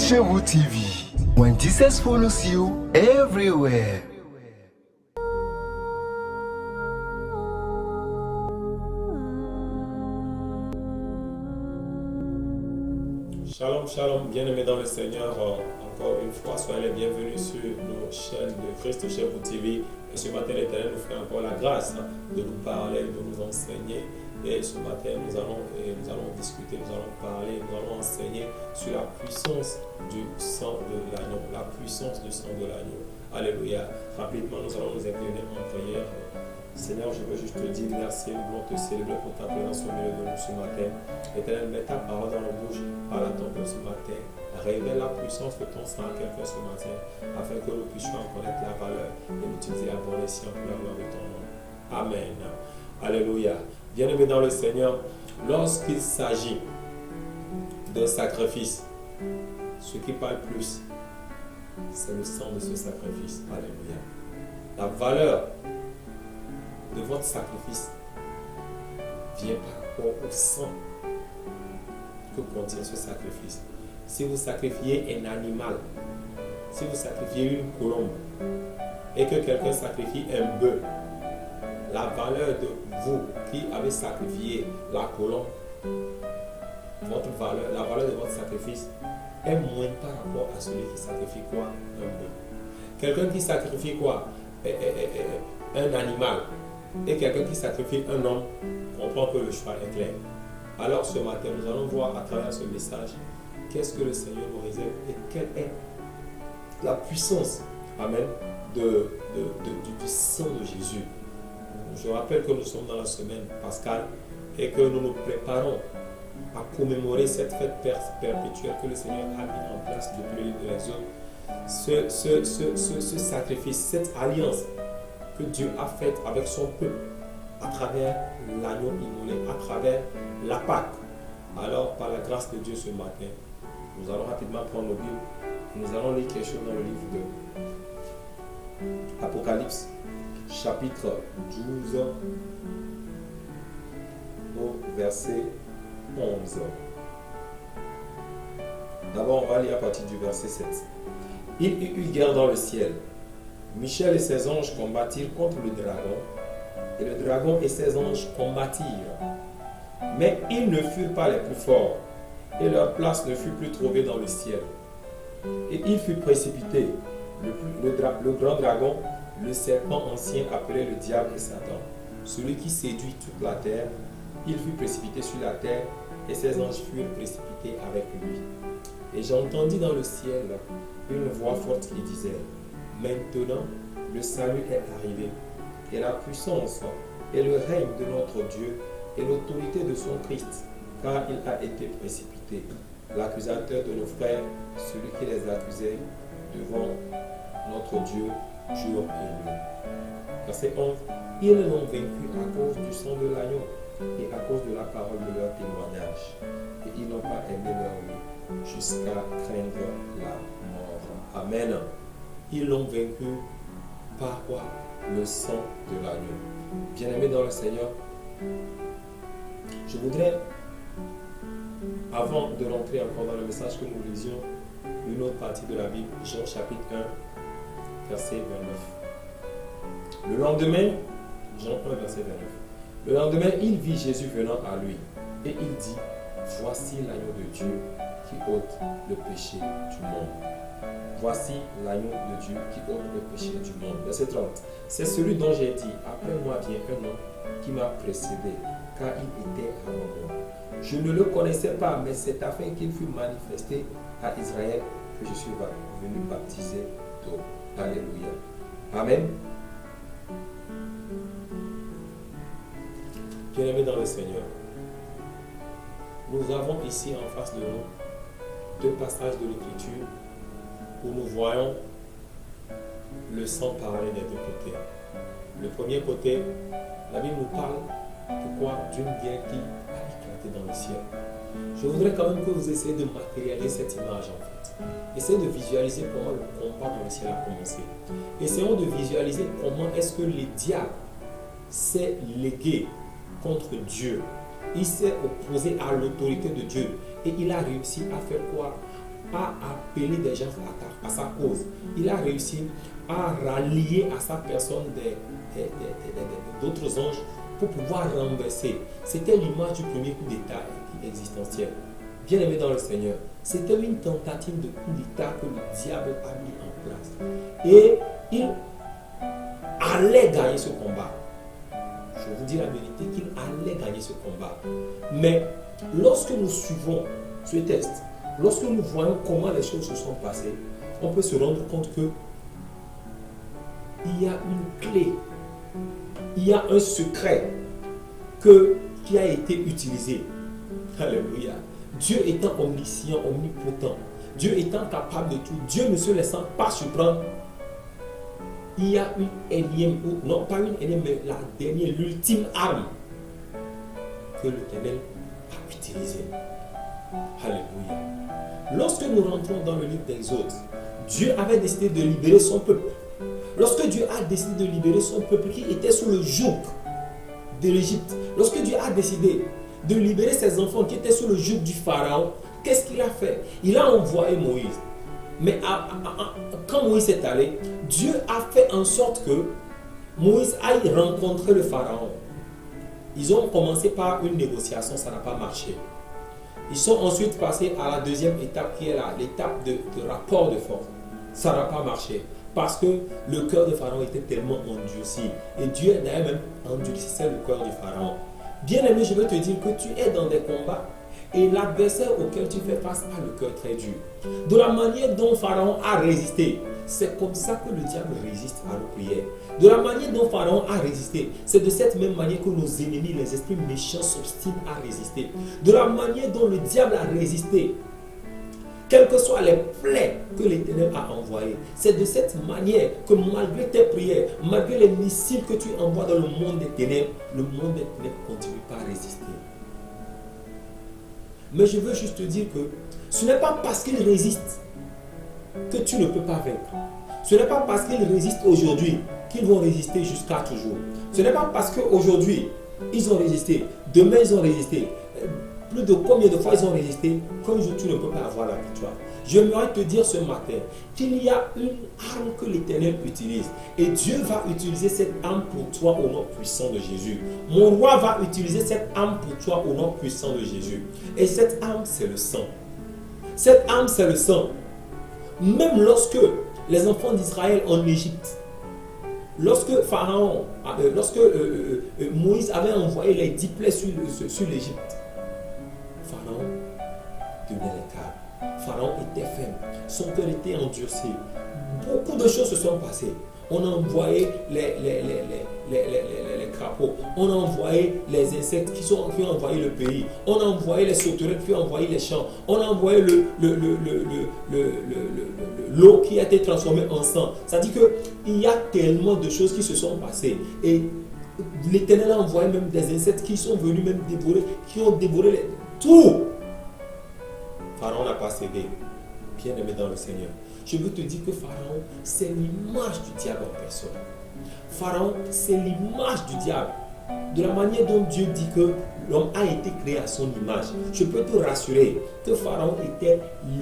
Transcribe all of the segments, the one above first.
Shebu TV. When Jesus follows you everywhere. Shalom, shalom, bien-aimés dans le Seigneur, encore une fois, soyez les bienvenus sur nos chaînes de Christ Shebu TV. Et ce matin, l'Éternel nous fait encore la grâce de nous parler, de nous enseigner. Et ce matin, nous allons discuter, nous allons parler, nous allons enseigner sur la puissance du sang de l'agneau. La puissance du sang de l'agneau. Alléluia. Rapidement, nous allons nous incliner en prière. Seigneur, je veux juste te dire merci, nous voulons te célébrer pour ta présence au milieu de nous ce matin. Éternel, mets ta parole dans nos bouches, parle à ton peuple ce matin. Révèle la puissance de ton sang à quelqu'un ce matin, afin que nous puissions en connaître la valeur et l'utiliser à bon escient pour la gloire de ton nom. Amen. Alléluia. Bien-aimés dans le Seigneur, lorsqu'il s'agit d'un sacrifice, ce qui parle plus, c'est le sang de ce sacrifice. Alléluia. La valeur de votre sacrifice vient par rapport au sang que contient ce sacrifice. Si vous sacrifiez un animal, si vous sacrifiez une colombe et que quelqu'un sacrifie un bœuf, la valeur de vous qui avez sacrifié la colombe, la valeur de votre sacrifice est moindre par rapport à celui qui sacrifie quoi? Un bœuf. Quelqu'un qui sacrifie quoi? Un animal et quelqu'un qui sacrifie un homme, comprend que le choix est clair. Alors ce matin, nous allons voir à travers ce message qu'est-ce que le Seigneur nous réserve et quelle est la puissance, amen, du sang de Jésus. Je rappelle que nous sommes dans la semaine pascale et que nous nous préparons à commémorer cette fête perpétuelle que le Seigneur a mis en place depuis le livre de l'Exode. Ce sacrifice, cette alliance que Dieu a faite avec son peuple à travers l'agneau immolé, à travers la Pâque. Alors, par la grâce de Dieu ce matin, nous allons rapidement prendre nos Bibles et nous allons lire quelque chose dans le livre de Apocalypse, chapitre 12, au verset 11. D'abord, on va lire à partir du verset 7. Il y eut guerre dans le ciel. Michel et ses anges combattirent contre le dragon, et le dragon et ses anges combattirent. Mais ils ne furent pas les plus forts, et leur place ne fut plus trouvée dans le ciel. Et il fut précipité, le grand dragon, le serpent ancien appelé le diable et Satan, celui qui séduit toute la terre. Il fut précipité sur la terre, et ses anges furent précipités avec lui. Et j'entendis dans le ciel une voix forte qui disait: Maintenant, le salut est arrivé, et la puissance et le règne de notre Dieu et l'autorité de son Christ, car il a été précipité, l'accusateur de nos frères, celui qui les accusait devant notre Dieu jour et nuit. Verset 11. Ils l'ont vaincu à cause du sang de l'agneau et à cause de la parole de leur témoignage, et ils n'ont pas aimé leur vie jusqu'à craindre la mort. Amen. Ils l'ont vaincu par quoi? Le sang de l'agneau. Bien-aimés dans le Seigneur, je voudrais, avant de rentrer encore dans le message que nous lisions, une autre partie de la Bible, Jean chapitre 1, verset 29. Le lendemain, Jean 1, verset 29. Le lendemain, il vit Jésus venant à lui et il dit: Voici l'agneau de Dieu qui ôte le péché du monde. Voici l'agneau de Dieu qui ôte le péché du monde. Verset 30. C'est celui dont j'ai dit: Après moi vient un homme qui m'a précédé, car il était avant moi. Je ne le connaissais pas, mais c'est afin qu'il fût manifesté à Israël que je suis venu baptiser d'eau. Alléluia. Amen. Bien-aimés dans le Seigneur, nous avons ici en face de nous deux passages de l'Écriture où nous voyons le sang parler des deux côtés. Le premier côté, la Bible nous parle de quoi? D'une guerre qui a éclaté dans le ciel. Je voudrais quand même que vous essayiez de matérialiser cette image en fait. Essayez de visualiser comment le combat dans le ciel a commencé. Essayons de visualiser comment est-ce que le diable s'est légué contre Dieu. Il s'est opposé à l'autorité de Dieu et il a réussi à faire quoi? à appeler des gens à sa cause. Il a réussi à rallier à sa personne d'autres anges pour pouvoir renverser. C'était l'image du premier coup d'État existentiel. Bien aimé dans le Seigneur, c'était une tentative de coup d'État que le diable a mis en place. Et il allait gagner ce combat. Je vous dis la vérité qu'il allait gagner ce combat. Mais lorsque nous suivons ce test, lorsque nous voyons comment les choses se sont passées, on peut se rendre compte que il y a une clé, il y a un secret qui a été utilisé. Alléluia. Dieu étant omniscient, omnipotent, Dieu étant capable de tout, Dieu ne se laissant pas surprendre, il y a une énième, non pas une énième, mais la dernière, l'ultime arme que l'Éternel a utilisée. Alléluia. Lorsque nous rentrons dans le livre d'Exode, Dieu avait décidé de libérer son peuple. Lorsque Dieu a décidé de libérer son peuple qui était sous le joug de l'Égypte, lorsque Dieu a décidé de libérer ses enfants qui étaient sous le joug du Pharaon, qu'est-ce qu'il a fait? Il a envoyé Moïse. Mais quand Moïse est allé, Dieu a fait en sorte que Moïse aille rencontrer le Pharaon. Ils ont commencé par une négociation, ça n'a pas marché. Ils sont ensuite passés à la deuxième étape qui est l'étape de rapport de force. Ça n'a pas marché. Parce que le cœur de Pharaon était tellement endurci. Et Dieu d'ailleurs même endurcissait le cœur du Pharaon. Bien aimé, je veux te dire que tu es dans des combats et l'adversaire auquel tu fais face a le cœur très dur. De la manière dont Pharaon a résisté, c'est comme ça que le diable résiste à nos prières. De la manière dont Pharaon a résisté, c'est de cette même manière que nos ennemis, les esprits méchants, s'obstinent à résister. De la manière dont le diable a résisté, quelles que soient les plaies que l'Éternel a envoyées, c'est de cette manière que malgré tes prières, malgré les missiles que tu envoies dans le monde des ténèbres, le monde des ténèbres ne continue pas à résister. Mais je veux juste te dire que ce n'est pas parce qu'ils résistent que tu ne peux pas vaincre. Ce n'est pas parce qu'ils résistent aujourd'hui qu'ils vont résister jusqu'à toujours. Ce n'est pas parce qu'aujourd'hui ils ont résisté, demain ils ont résisté. Plus de combien de fois ils ont résisté, qu'un jour tu ne peux pas avoir la victoire. J'aimerais te dire ce matin qu'il y a une arme que l'Éternel utilise. Et Dieu va utiliser cette arme pour toi au nom puissant de Jésus. Mon roi va utiliser cette arme pour toi au nom puissant de Jésus. Et cette arme, c'est le sang. Cette arme, c'est le sang. Même lorsque les enfants d'Israël en Égypte, lorsque Moïse avait envoyé les 10 plaies sur l'Égypte, Pharaon tenait les câbles. Pharaon était ferme. Son cœur était endurci. Beaucoup de choses se sont passées. On a envoyé les crapauds. On a envoyé les insectes qui ont envahi le pays. On a envoyé les sauterelles qui ont envahi les champs. On a envoyé l'eau qui a été transformée en sang. Ça dit qu'il y a tellement de choses qui se sont passées. Et l'Éternel a envoyé même des insectes qui sont venus même dévorer, qui ont dévoré tout. Pharaon n'a pas cédé. Bien aimé dans le Seigneur. Je veux te dire que Pharaon, c'est l'image du diable en personne. Pharaon, c'est l'image du diable. De la manière dont Dieu dit que l'homme a été créé à son image, je peux te rassurer que Pharaon était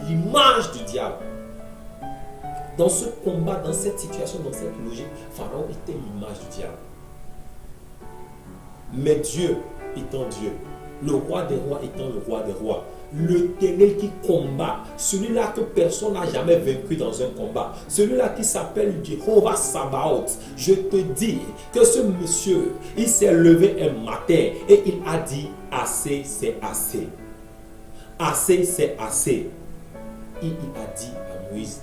l'image du diable. Dans ce combat, dans cette situation, dans cette logique, Pharaon était l'image du diable. Mais Dieu étant Dieu, le roi des rois étant le roi des rois, l'Éternel qui combat, celui-là que personne n'a jamais vaincu dans un combat, celui-là qui s'appelle Jehovah Sabaoth, je te dis que ce monsieur, il s'est levé un matin et il a dit assez, c'est assez. Assez, c'est assez. Il a dit à Moïse,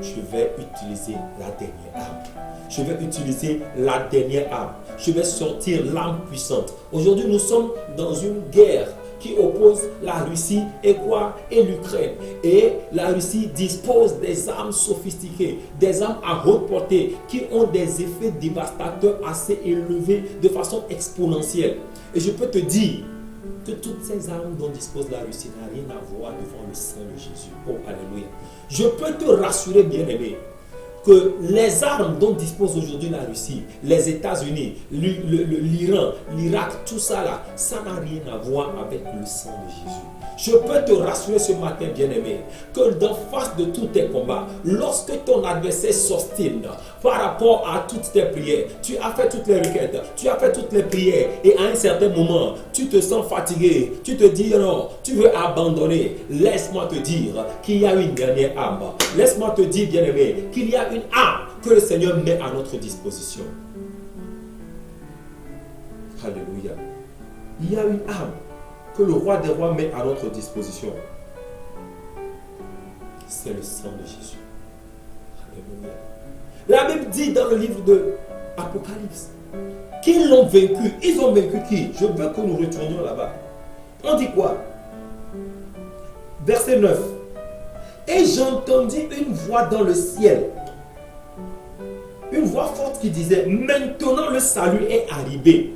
je vais utiliser la dernière arme. Je vais utiliser la dernière arme. Je vais sortir l'arme puissante. Aujourd'hui, nous sommes dans une guerre qui oppose la Russie et l'Ukraine. Et la Russie dispose des armes sophistiquées, des armes à haute portée qui ont des effets dévastateurs assez élevés de façon exponentielle. Et je peux te dire que toutes ces armes dont dispose la Russie n'ont rien à voir devant le sang de Jésus. Oh, alléluia. Je peux te rassurer, bien-aimé, que les armes dont dispose aujourd'hui la Russie, les États-Unis, l'Iran, l'Irak, tout ça là, ça n'a rien à voir avec le sang de Jésus. Je peux te rassurer ce matin, bien-aimé, que d'en face de tous tes combats, lorsque ton adversaire s'obstine par rapport à toutes tes prières, tu as fait toutes les requêtes, tu as fait toutes les prières, et à un certain moment, tu te sens fatigué, tu te dis non, tu veux abandonner. Laisse-moi te dire qu'il y a une dernière arme. Laisse-moi te dire, bien-aimé, qu'il y a une arme que le Seigneur met à notre disposition. Alléluia. Il y a une arme que le roi des rois met à notre disposition. C'est le sang de Jésus. Alléluia. La Bible dit dans le livre de Apocalypse qu'ils l'ont vaincu. Ils ont vaincu qui? Je veux que nous retournions là-bas. On dit quoi? Verset 9. Et j'entendis une voix dans le ciel. Une voix forte qui disait: maintenant le salut est arrivé.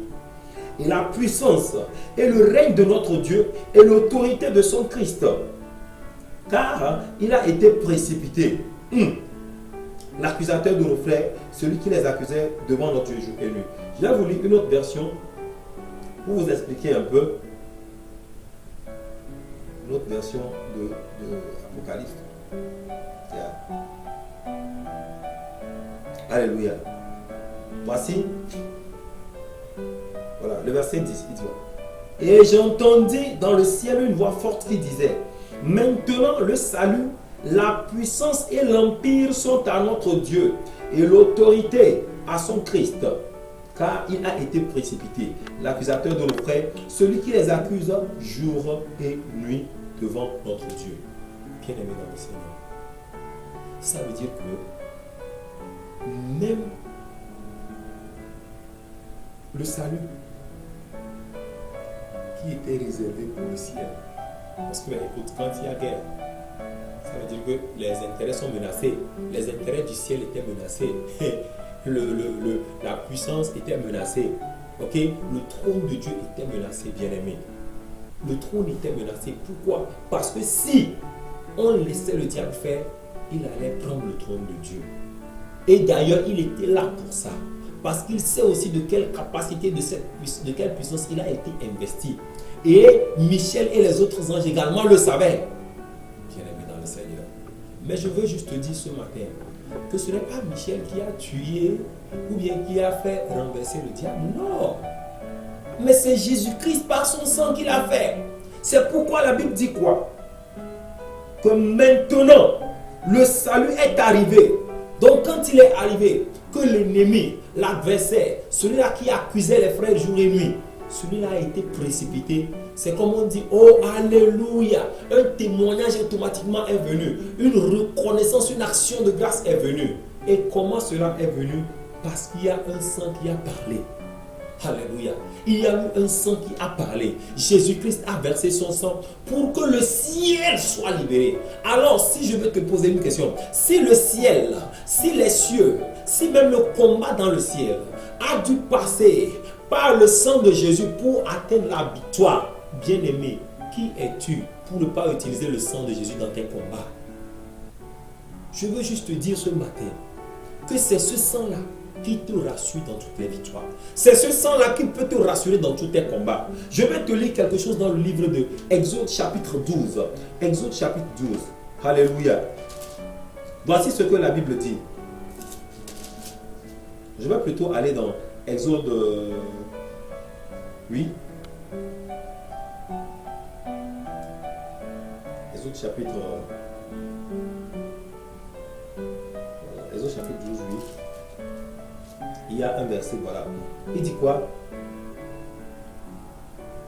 Et la puissance et le règne de notre Dieu et l'autorité de son Christ. Car il a été précipité. L'accusateur de nos frères, celui qui les accusait devant notre Dieu jour et nuit. Je vais vous lire une autre version pour vous expliquer un peu. Une autre version de Apocalypse. Yeah. Alléluia. Voici. Voilà, le verset 10, il dit: et j'entendis dans le ciel une voix forte qui disait: maintenant le salut, la puissance et l'empire sont à notre Dieu, et l'autorité à son Christ, car il a été précipité. L'accusateur de nos frères, celui qui les accuse jour et nuit devant notre Dieu. Bien-aimé dans le Seigneur, ça veut dire que même le salut qui était réservé pour le ciel. Parce que, écoute, quand il y a guerre, ça veut dire que les intérêts sont menacés. Les intérêts du ciel étaient menacés. La puissance était menacée. Ok? Le trône de Dieu était menacé, bien-aimé. Le trône était menacé. Pourquoi? Parce que si on laissait le diable faire, il allait prendre le trône de Dieu. Et d'ailleurs, il était là pour ça. Parce qu'il sait aussi de quelle capacité, de quelle puissance il a été investi. Et Michel et les autres anges également le savaient. Bien-aimé dans le Seigneur. Mais je veux juste te dire ce matin que ce n'est pas Michel qui a tué ou bien qui a fait renverser le diable. Non. Mais c'est Jésus-Christ par son sang qu'il a fait. C'est pourquoi la Bible dit quoi? Que maintenant, le salut est arrivé. Donc quand il est arrivé, que l'ennemi, l'adversaire, celui-là qui accusait les frères jour et nuit, celui-là a été précipité. C'est comme on dit: oh alléluia. Un témoignage automatiquement est venu. Une reconnaissance, une action de grâce est venue. Et comment cela est venu? Parce qu'il y a un sang qui a parlé. Alléluia. Il y a eu un sang qui a parlé. Jésus-Christ a versé son sang pour que le ciel soit libéré. Alors, si je veux te poser une question, si le ciel, si les cieux, si même le combat dans le ciel a dû passer par le sang de Jésus pour atteindre la victoire, bien-aimé, qui es-tu pour ne pas utiliser le sang de Jésus dans tes combats? Je veux juste te dire ce matin que c'est ce sang-là qui te rassure dans toutes les victoires. C'est ce sang-là qui peut te rassurer dans tous tes combats. Je vais te lire quelque chose dans le livre de Exode chapitre 12. Exode chapitre 12. Alléluia. Voici ce que la Bible dit. Je vais plutôt aller dans Exode 8. Exode chapitre 12, 8. Il y a un verset, voilà. Il dit quoi?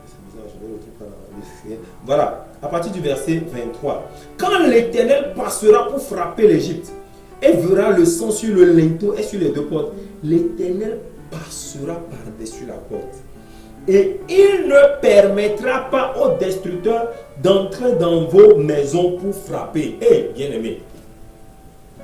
C'est bizarre, je vais le trouver dans la... Voilà, à partir du verset 23. Quand l'Éternel passera pour frapper l'Égypte et verra le sang sur le linteau et sur les deux portes, l'Éternel passera par-dessus la porte. Et il ne permettra pas aux destructeurs d'entrer dans vos maisons pour frapper. Bien-aimé,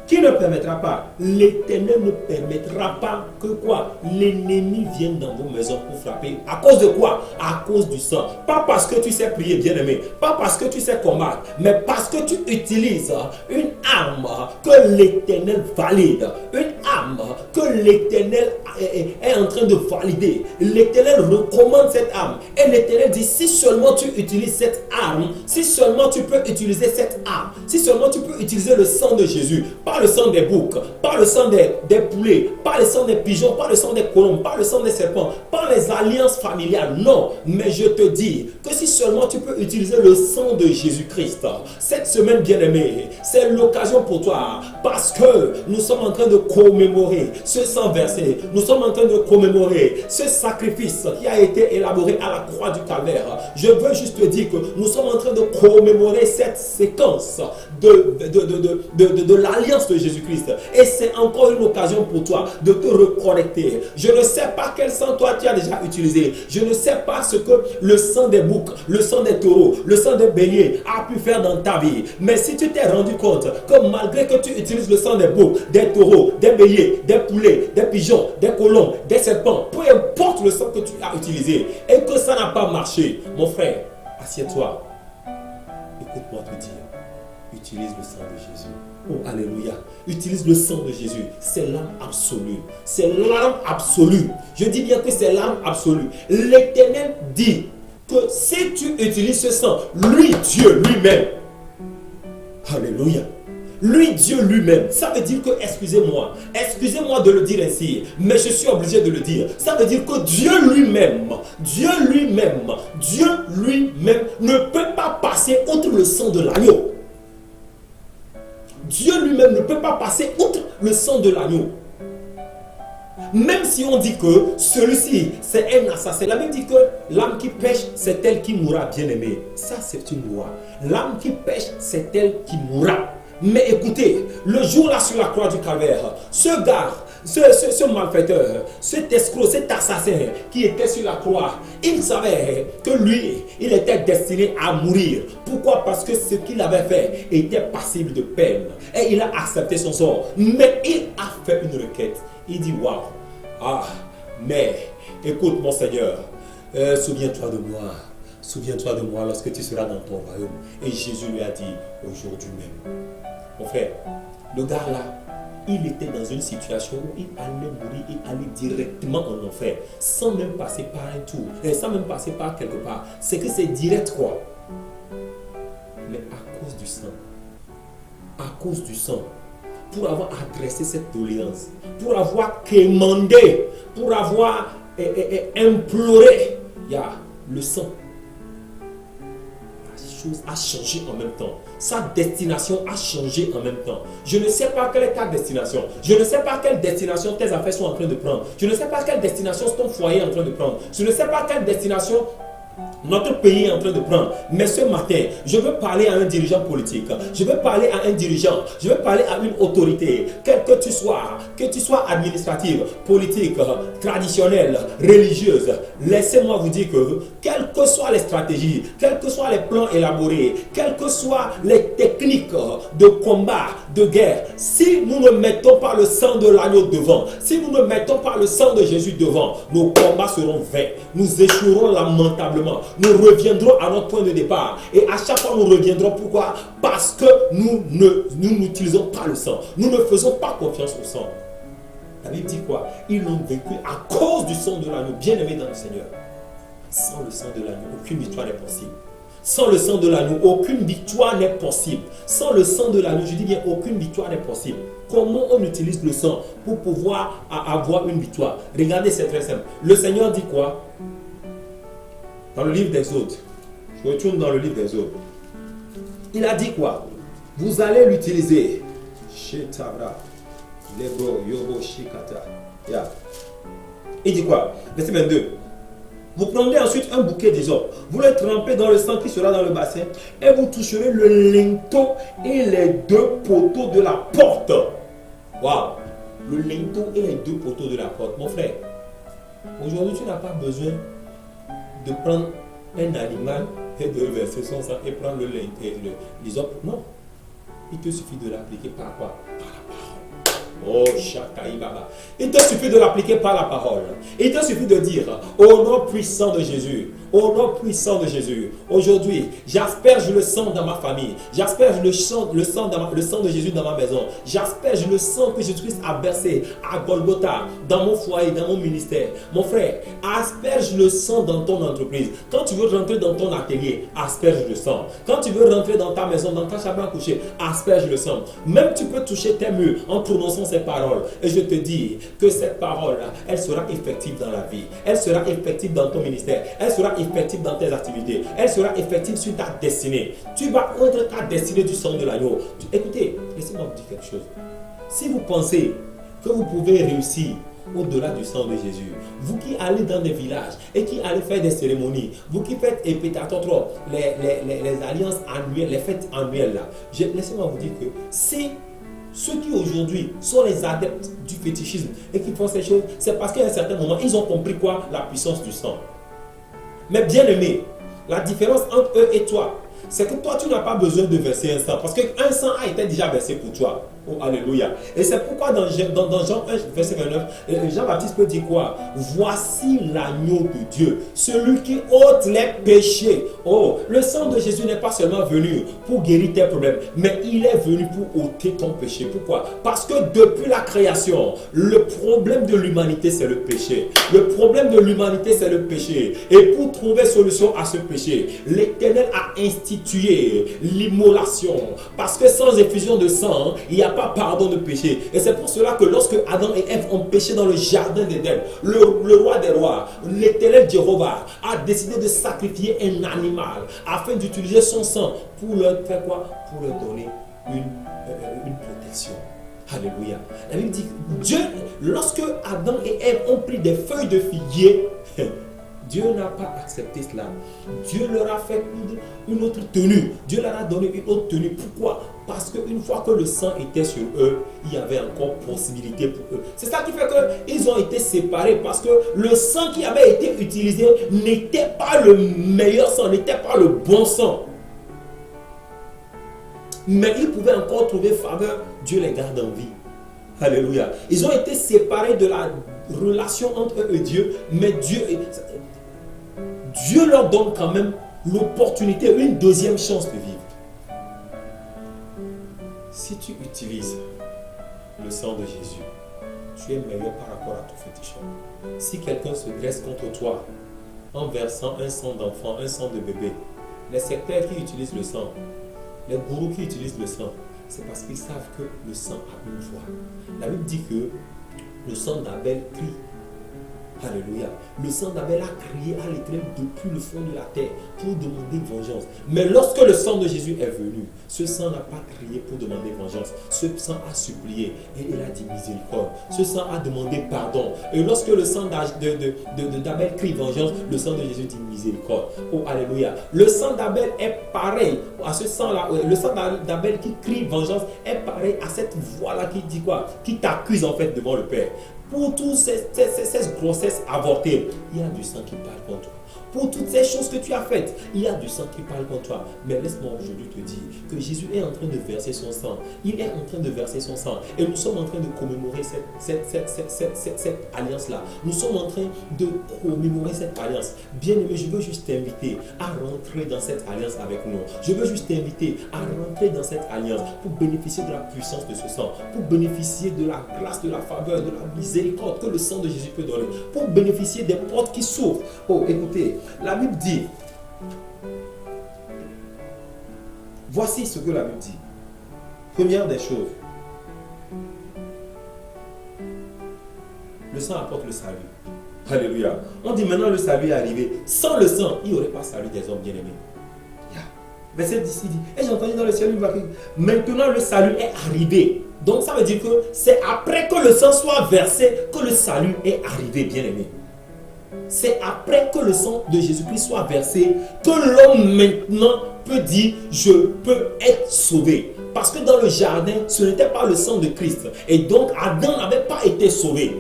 Qui ne permettra pas? L'Éternel ne permettra pas que quoi? L'ennemi vienne dans vos maisons pour frapper. À cause de quoi? À cause du sang. Pas parce que tu sais prier, bien-aimé. Pas parce que tu sais combattre. Mais parce que tu utilises une arme que l'Éternel valide. Une arme que l'Éternel est en train de valider. L'Éternel recommande cette arme. Et l'Éternel dit, si seulement tu utilises cette arme, si seulement tu peux utiliser cette arme, si seulement tu peux utiliser le sang de Jésus, pas le sang des boucs, pas le sang des poulets, pas le sang des pigeons, pas le sang des colombes, pas le sang des serpents, pas les alliances familiales, non. Mais je te dis que si seulement tu peux utiliser le sang de Jésus-Christ, cette semaine, bien-aimé, c'est l'occasion pour toi, parce que nous sommes en train de commémorer ce sang versé, nous sommes en train de commémorer ce sacrifice qui a été élaboré à la croix du calvaire. Je veux juste te dire que nous sommes en train de commémorer cette séquence de l'alliance de Jésus-Christ. Et c'est encore une occasion pour toi de te reconnecter. Je ne sais pas quel sang toi tu as déjà utilisé. Je ne sais pas ce que le sang des boucs, le sang des taureaux, le sang des béliers a pu faire dans ta vie. Mais si tu t'es rendu compte que malgré que tu utilises le sang des boucs, des taureaux, des béliers, des poulets, des pigeons, des colombes, des serpents, peu importe le sang que tu as utilisé et que ça n'a pas marché, mon frère, assieds-toi. Écoute-moi te dire, utilise le sang de Jésus. Oh, alléluia. Utilise le sang de Jésus. C'est l'arme absolue. C'est l'arme absolue. Je dis bien que c'est l'arme absolue. L'Éternel dit que si tu utilises ce sang, lui, Dieu lui-même, alléluia, lui, Dieu lui-même, ça veut dire que, excusez-moi de le dire ainsi, mais je suis obligé de le dire. Ça veut dire que Dieu lui-même ne peut pas passer outre le sang de l'agneau. Dieu lui-même ne peut pas passer outre le sang de l'agneau. Même si on dit que celui-ci c'est un assassin, la Bible dit que l'âme qui pêche c'est elle qui mourra, bien-aimé. Ça c'est une loi. L'âme qui pêche c'est elle qui mourra. Mais écoutez, le jour-là sur la croix du calvaire, ce gars, ce malfaiteur, cet escroc, cet assassin qui était sur la croix, il savait que lui, il était destiné à mourir. Pourquoi? Parce que ce qu'il avait fait était passible de peine. Et il a accepté son sort. Mais il a fait une requête. Il dit, waouh, mais écoute mon Seigneur, souviens-toi de moi. Souviens-toi de moi lorsque tu seras dans ton royaume. Et Jésus lui a dit, aujourd'hui même. Mon frère, le gars là, il était dans une situation où il allait mourir, il allait directement en enfer, sans même passer par un tour, sans même passer par quelque part. C'est que c'est direct quoi. Mais à cause du sang, pour avoir adressé cette doléance, pour avoir quémandé, pour avoir imploré, le sang, chose a changé en même temps. Sa destination a changé en même temps. Je ne sais pas quelle est ta destination. Je ne sais pas quelle destination tes affaires sont en train de prendre. Je ne sais pas quelle destination ton foyer est en train de prendre. Je ne sais pas quelle destination notre pays est en train de prendre. Mais ce matin, je veux parler à un dirigeant politique. Je veux parler à un dirigeant. Je veux parler à une autorité. Quelle que tu sois administrative, politique, traditionnelle, religieuse. Laissez-moi vous dire que, quelles que soient les stratégies, quels que soient les plans élaborés, quelles que soient les techniques de combat, de guerre, si nous ne mettons pas le sang de l'agneau devant, si nous ne mettons pas le sang de Jésus devant, nos combats seront vains. Nous échouerons lamentablement. Nous reviendrons à notre point de départ. Et à chaque fois, nous reviendrons. Pourquoi? Parce que nous n'utilisons pas le sang. Nous ne faisons pas confiance au sang. La Bible dit quoi? Ils l'ont vaincu à cause du sang de l'agneau. Bien-aimé dans le Seigneur. Sans le sang de l'agneau, aucune victoire n'est possible. Sans le sang de l'agneau, aucune victoire n'est possible. Sans le sang de l'agneau, je dis bien aucune victoire n'est possible. Comment on utilise le sang pour pouvoir avoir une victoire? Regardez, c'est très simple. Le Seigneur dit quoi? Dans le livre d'Exode. Je retourne dans le livre d'Exode. Il a dit quoi? Vous allez l'utiliser. Il dit quoi? Verset 22. Vous prendrez ensuite un bouquet d'hysope, vous le trempez dans le sang qui sera dans le bassin et vous toucherez le linteau et les deux poteaux de la porte. Waouh! Le linteau et les deux poteaux de la porte. Mon frère, aujourd'hui tu n'as pas besoin de prendre un animal et de verser son sang et prendre le linteau et l'hysope. Non. Il te suffit de l'appliquer par quoi? Par la parole. Oh, Shakaïbaba. Il te suffit de l'appliquer par la parole. Il te suffit de dire, au nom puissant de Jésus, au nom puissant de Jésus, aujourd'hui, j'asperge le sang dans ma famille. J'asperge le sang de Jésus dans ma maison. J'asperge le sang que Jésus-Christ a versé à Golgotha, dans mon foyer, dans mon ministère. Mon frère, asperge le sang dans ton entreprise. Quand tu veux rentrer dans ton atelier, asperge le sang. Quand tu veux rentrer dans ta maison, dans ta chambre à coucher, asperge le sang. Même tu peux toucher tes murs en prononçant ces paroles. Et je te dis que cette parole-là, elle sera effective dans la vie. Elle sera effective dans ton ministère. Elle sera effective dans tes activités. Elle sera effective sur ta destinée. Tu vas rendre ta destinée du sang de l'agneau. Écoutez, laissez-moi vous dire quelque chose. Si vous pensez que vous pouvez réussir au-delà du sang de Jésus, vous qui allez dans des villages et qui allez faire des cérémonies, vous qui faites les alliances annuelles, les fêtes annuelles là, laissez-moi vous dire que c'est ceux qui aujourd'hui sont les adeptes du fétichisme et qui font ces choses, c'est parce qu'à un certain moment, ils ont compris quoi? La puissance du sang. Mais bien aimé, la différence entre eux et toi, c'est que toi, tu n'as pas besoin de verser un sang, parce qu'un sang a été déjà versé pour toi. Oh, alléluia. Et c'est pourquoi dans Jean 1, verset 29, Jean-Baptiste peut dire quoi? Voici l'agneau de Dieu, celui qui ôte les péchés. Oh, le sang de Jésus n'est pas seulement venu pour guérir tes problèmes, mais il est venu pour ôter ton péché. Pourquoi? Parce que depuis la création, le problème de l'humanité, c'est le péché. Le problème de l'humanité, c'est le péché. Et pour trouver solution à ce péché, l'Éternel a institué l'immolation. Parce que sans effusion de sang, il n'y a pas pardon de péché. Et c'est pour cela que lorsque Adam et Ève ont péché dans le jardin d'Éden, le roi des rois, l'Éternel Jéhovah, a décidé de sacrifier un animal afin d'utiliser son sang pour leur faire quoi? Pour leur donner une protection. Alléluia. La Bible dit que Dieu, lorsque Adam et Ève ont pris des feuilles de figuier, Dieu n'a pas accepté cela. Dieu leur a fait une autre tenue. Dieu leur a donné une autre tenue. Pourquoi? Parce qu'une fois que le sang était sur eux, il y avait encore possibilité pour eux. C'est ça qui fait qu'ils ont été séparés, parce que le sang qui avait été utilisé n'était pas le meilleur sang, n'était pas le bon sang. Mais ils pouvaient encore trouver faveur. Dieu les garde en vie. Alléluia. Ils ont été séparés de la relation entre eux et Dieu, mais Dieu leur donne quand même l'opportunité, une deuxième chance de vivre. Si tu utilises le sang de Jésus, tu es meilleur par rapport à ton féticheur. Si quelqu'un se dresse contre toi en versant un sang d'enfant, un sang de bébé, les sectaires qui utilisent le sang, les gourous qui utilisent le sang, c'est parce qu'ils savent que le sang a une voix. La Bible dit que le sang d'Abel crie. Alléluia. Le sang d'Abel a crié à l'Éternel depuis le fond de la terre pour demander vengeance. Mais lorsque le sang de Jésus est venu, ce sang n'a pas crié pour demander vengeance. Ce sang a supplié et il a dit miséricorde. Ce sang a demandé pardon. Et lorsque le sang d'Abel crie vengeance, le sang de Jésus dit miséricorde. Oh, alléluia. Le sang d'Abel est pareil à ce sang-là. Le sang d'Abel qui crie vengeance est pareil à cette voix-là qui dit quoi? Qui t'accuse en fait devant le Père. Pour toutes ces grossesses avortées, il y a du sang qui parle contre toi. Pour toutes ces choses que tu as faites, il y a du sang qui parle contre toi. Mais laisse-moi aujourd'hui te dire que Jésus est en train de verser son sang. Il est en train de verser son sang. Et nous sommes en train de commémorer cette alliance-là. Nous sommes en train de commémorer cette alliance. Bien-aimé, je veux juste t'inviter à rentrer dans cette alliance avec nous. Je veux juste t'inviter à rentrer dans cette alliance pour bénéficier de la puissance de ce sang, pour bénéficier de la grâce, de la faveur, de la miséricorde que le sang de Jésus peut donner, pour bénéficier des portes qui s'ouvrent. Oh, écoutez, la Bible dit, voici ce que la Bible dit. Première des choses, le sang apporte le salut. Alléluia. On dit maintenant le salut est arrivé. Sans le sang, il n'y aurait pas salut des hommes bien-aimés. Verset 10 dit, et j'ai entendu dans le ciel une voix qui dit, maintenant le salut est arrivé. Donc ça veut dire que c'est après que le sang soit versé que le salut est arrivé, bien-aimé. C'est après que le sang de Jésus-Christ soit versé que l'homme maintenant peut dire je peux être sauvé. Parce que dans le jardin, ce n'était pas le sang de Christ. Et donc Adam n'avait pas été sauvé.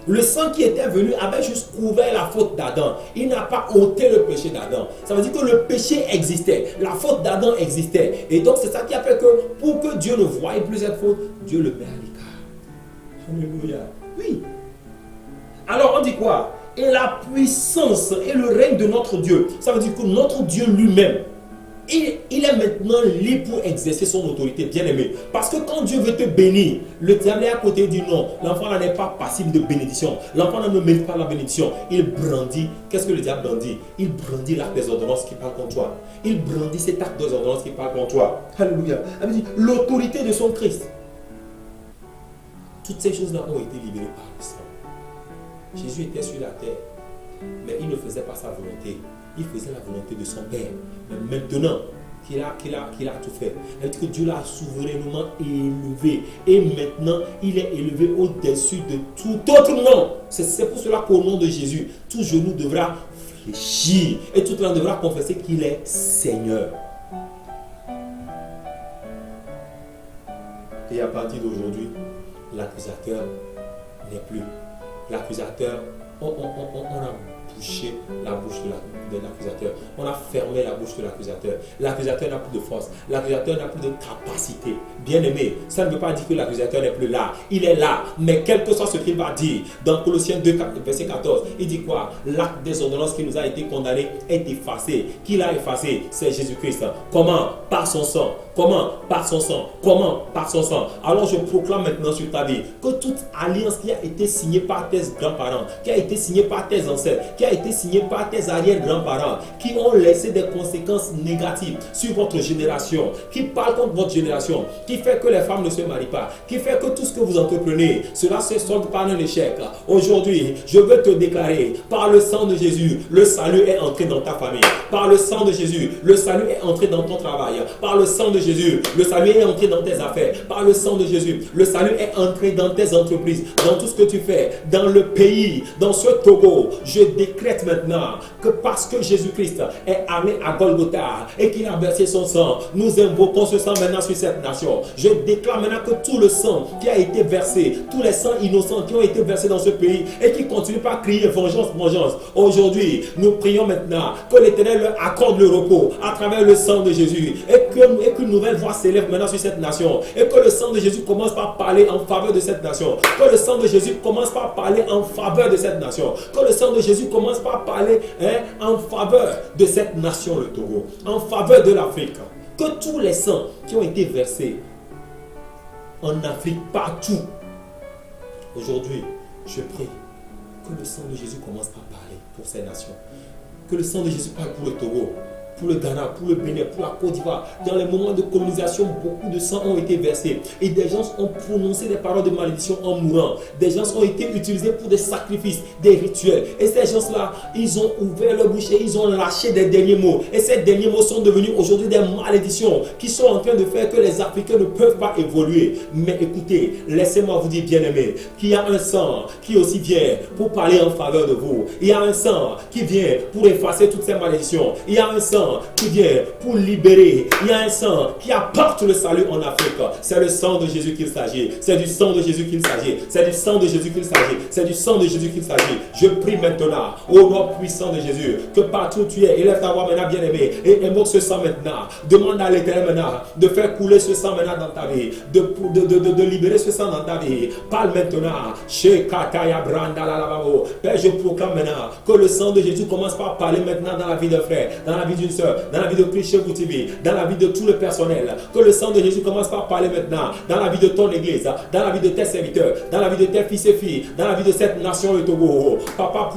Le sang qui était venu avait juste couvert la faute d'Adam. Il n'a pas ôté le péché d'Adam. Ça veut dire que le péché existait. La faute d'Adam existait. Et donc c'est ça qui a fait que pour que Dieu ne voie plus cette faute, Dieu le met à l'écart. Alléluia. Oui. Alors on dit quoi? Et la puissance et le règne de notre Dieu. Ça veut dire que notre Dieu lui-même, il est maintenant libre pour exercer son autorité, bien aimé. Parce que quand Dieu veut te bénir, le diable est à côté du non. L'enfant n'est pas passible de bénédiction. L'enfant ne mérite pas la bénédiction. Il brandit. Qu'est-ce que le diable brandit? Il brandit l'acte des ordonnances qui parle contre toi. Il brandit cet acte des ordonnances qui parle contre toi. Alléluia. L'autorité de son Christ. Toutes ces choses-là ont été libérées par le sang. Jésus était sur la terre, mais il ne faisait pas sa volonté. Il faisait la volonté de son Père. Mais maintenant qu'il a tout fait, que Dieu l'a souverainement élevé. Et maintenant, il est élevé au-dessus de tout autre nom. C'est pour cela qu'au nom de Jésus, tout genou devra fléchir. Et tout langue devra confesser qu'il est Seigneur. Et à partir d'aujourd'hui, l'accusateur n'est plus. L'accusateur, on a bouché la bouche de l'accusateur. On a fermé la bouche de l'accusateur. L'accusateur n'a plus de force. L'accusateur n'a plus de capacité. Bien aimé, ça ne veut pas dire que l'accusateur n'est plus là. Il est là. Mais quel que soit ce qu'il va dire, dans Colossiens 2, verset 14, il dit quoi? L'acte des ordonnances qui nous a été condamné est effacé. Qui l'a effacé? C'est Jésus-Christ. Comment? Par son sang. Comment? Par son sang. Comment? Par son sang. Alors je proclame maintenant sur ta vie que toute alliance qui a été signée par tes grands-parents, qui a été signée par tes ancêtres, qui a été signée par tes arrière-grands-parents, qui ont laissé des conséquences négatives sur votre génération, qui parlent contre votre génération, qui fait que les femmes ne se marient pas, qui fait que tout ce que vous entreprenez, cela se solde par un échec. Aujourd'hui, je veux te déclarer, par le sang de Jésus, le salut est entré dans ta famille. Par le sang de Jésus, le salut est entré dans ton travail. Par le sang de Jésus, le salut est entré dans tes affaires. Par le sang de Jésus, le salut est entré dans tes entreprises, dans tout ce que tu fais, dans le pays, dans ce Togo. Je décrète maintenant que parce que Jésus-Christ est allé à Golgotha et qu'il a versé son sang, nous invoquons ce sang maintenant sur cette nation. Je déclare maintenant que tout le sang qui a été versé, tous les sangs innocents qui ont été versés dans ce pays et qui continuent pas à crier vengeance, vengeance. Aujourd'hui, nous prions maintenant que l'Éternel leur accorde le repos à travers le sang de Jésus et qu'une nouvelle voix s'élève maintenant sur cette nation et que le sang de Jésus commence par parler en faveur de cette nation. Que le sang de Jésus commence par parler en faveur de cette nation. Que le sang de Jésus commence par parler en faveur de cette nation, le Togo, en faveur de l'Afrique. Que tous les sangs qui ont été versés en Afrique, partout, aujourd'hui, je prie que le sang de Jésus commence par parler pour ces nations. Que le sang de Jésus parle pour le Togo, pour le Ghana, pour le Bénin, pour la Côte d'Ivoire. Dans les moments de colonisation, beaucoup de sang ont été versés. Et des gens ont prononcé des paroles de malédiction en mourant. Des gens ont été utilisés pour des sacrifices, des rituels. Et ces gens-là, ils ont ouvert leur bouche et ils ont lâché des derniers mots. Et ces derniers mots sont devenus aujourd'hui des malédictions qui sont en train de faire que les Africains ne peuvent pas évoluer. Mais écoutez, laissez-moi vous dire, bien-aimés, qu'il y a un sang qui aussi vient pour parler en faveur de vous. Il y a un sang qui vient pour effacer toutes ces malédictions. Il y a un sang qui vient pour libérer. Il y a un sang qui apporte le salut en Afrique. C'est le sang de Jésus qu'il s'agit. C'est du sang de Jésus qu'il s'agit. C'est du sang de Jésus qu'il s'agit. C'est du sang de Jésus qu'il s'agit. Je prie maintenant au nom puissant de Jésus que partout où tu es, élève ta voix maintenant, bien-aimé, et invoque ce sang maintenant. Demande à l'Éternel maintenant de faire couler ce sang maintenant dans ta vie, de libérer ce sang dans ta vie. Parle maintenant. Père, je proclame maintenant que le sang de Jésus commence par parler maintenant dans la vie de frère, dans la vie d'une soeur, dans la vie de Christ Chef TV, dans la vie de tout le personnel. Que le sang de Jésus commence par parler maintenant dans la vie de ton église, dans la vie de tes serviteurs, dans la vie de tes fils et filles, dans la vie de cette nation, le Togo. Papa,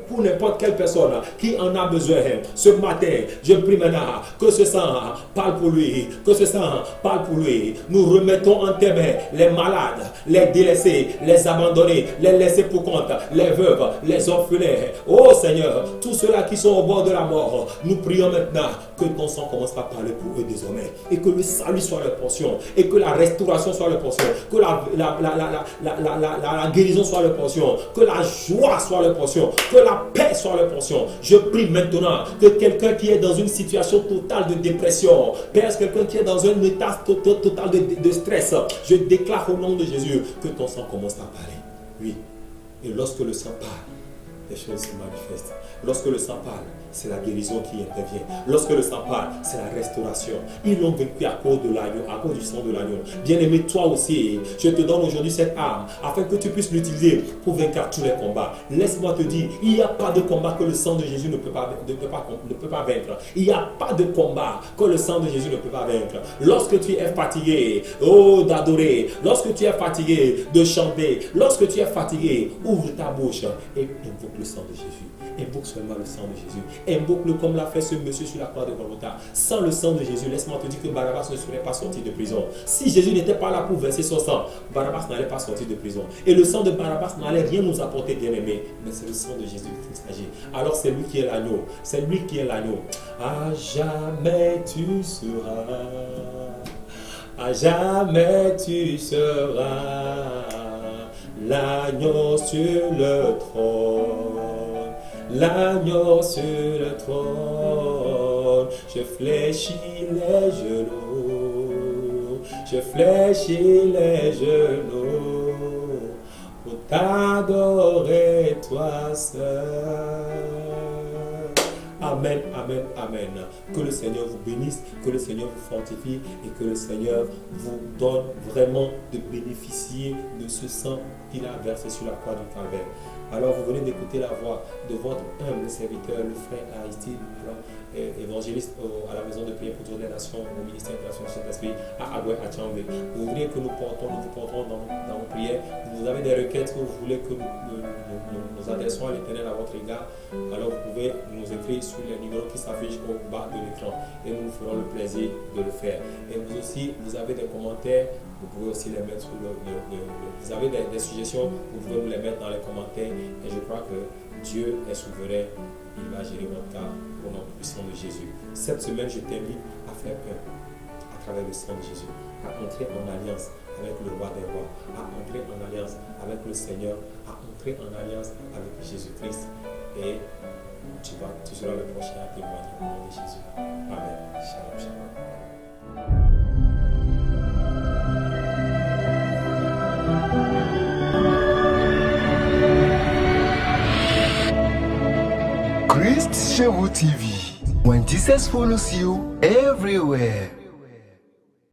pour n'importe quelle personne qui en a besoin, ce matin, je prie maintenant que ce sang parle pour lui, que ce sang parle pour lui. Nous remettons en tes mains les malades, les délaissés, les abandonnés, les laissés pour compte, les veuves, les orphelins. Oh Seigneur, tous ceux-là qui sont au bord de la mort, nous prions maintenant que ton sang commence à parler pour eux désormais et que le salut soit leur portion et que la restauration soit leur portion, que la guérison soit leur portion, que la joie soit leur portion, que la paix soit leur portion. Je prie maintenant que quelqu'un qui est dans une situation totale de dépression, Père, quelqu'un qui est dans un état total de stress, je déclare au nom de Jésus que ton sang commence à parler. Oui. Et lorsque le sang parle, les choses se manifestent. Lorsque le sang parle, c'est la guérison qui intervient. Lorsque le sang parle, c'est la restauration. Ils l'ont vaincu à cause de l'agneau, à cause du sang de l'agneau. Bien-aimé, toi aussi, je te donne aujourd'hui cette arme afin que tu puisses l'utiliser pour vaincre tous les combats. Laisse-moi te dire, il n'y a pas de combat que le sang de Jésus ne peut pas vaincre. Il n'y a pas de combat que le sang de Jésus ne peut pas vaincre. Lorsque tu es fatigué, d'adorer, lorsque tu es fatigué de chanter, lorsque tu es fatigué, ouvre ta bouche et invoque le sang de Jésus. Invoque seulement le sang de Jésus. Invoque-le comme l'a fait ce monsieur sur la croix de Golgotha. Sans le sang de Jésus, laisse-moi te dire que Barabbas ne serait pas sorti de prison. Si Jésus n'était pas là pour verser son sang, Barabbas n'allait pas sortir de prison. Et le sang de Barabbas n'allait rien nous apporter, bien-aimé. Mais c'est le sang de Jésus qu'il s'agit. Alors c'est lui qui est l'agneau. C'est lui qui est l'agneau. À jamais tu seras. À jamais tu seras. L'agneau sur le trône. L'agneau sur le trône, je fléchis les genoux, je fléchis les genoux pour t'adorer toi seul. Amen, amen, amen. Que le Seigneur vous bénisse, que le Seigneur vous fortifie et que le Seigneur vous donne vraiment de bénéficier de ce sang qu'il a versé sur la croix du Calvaire. Alors vous venez d'écouter la voix de votre humble serviteur, le frère Aristide, évangéliste à la maison de prière pour toutes les nations, au ministère international du Saint-Esprit, à Agoué, à Tchambé. Vous voulez que nous vous portons dans nos prières. Vous avez des requêtes que vous voulez que nous adressons à l'Éternel à votre égard. Alors vous pouvez nous écrire sur les numéros qui s'affichent au bas de l'écran et nous ferons le plaisir de le faire. Et vous aussi, vous avez des commentaires, vous pouvez aussi les mettre vous avez des suggestions, vous pouvez nous les mettre dans les commentaires. Et je crois que Dieu est souverain. Il va gérer votre cas au nom puissant de Jésus. Cette semaine, je t'invite à faire un à travers le sang de Jésus, à entrer en alliance avec le roi des rois, à entrer en alliance avec le Seigneur, à entrer en alliance avec Jésus-Christ. Et tu seras le prochain à témoigner au nom de Jésus. Amen. Shalom, shalom. Christ Shehu TV. When Jesus follows you everywhere.